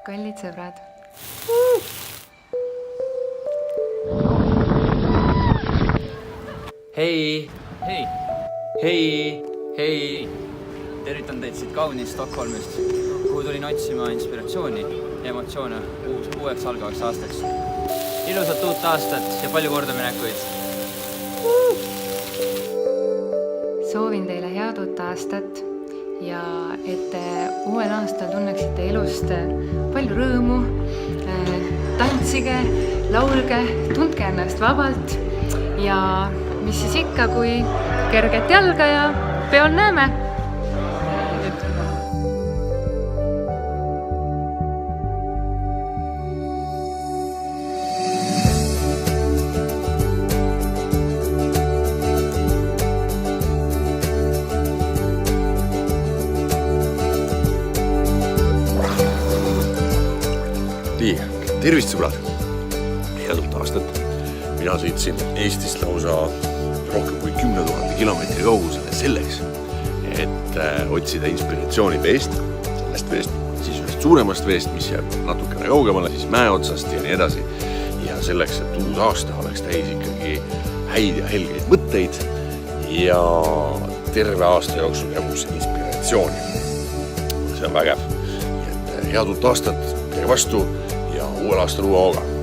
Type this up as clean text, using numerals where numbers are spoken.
Kallid sõbrad. Hei! Hei! Hei! Hei! Tervitan teid siit kaunist Stockholmist, kuhu tulin otsima inspiratsiooni ja emotsioone uueks algavaks aastaks. Ilusat uut aastat ja palju kordaminekuid! Soovin teile head uut aastat ja et te uuel aastal tunneksite elust palju rõõmu, tantsige, laulge, tundke ennast vabalt ja mis siis ikka, kui kerget jalga ja peol näeme. Nii, tervist sõbrad! Head uut aastat! Mina sõitsin Eestist lausa rohkem kui 10 000 kilomeetri kaugusele selleks, et otsida inspiratsiooni veest, sellest veest, siis ühest suuremast veest, mis jääb natukene kaugemale, siis mäe otsast ja nii edasi. Ja selleks, et uus aasta oleks täis ikkagi häid ja helgeid mõtteid ja terve aasta jooksul jagus inspiratsiooni. See on vägev. Head uut aastat, käi vastu ja uuel aastal uue hooga.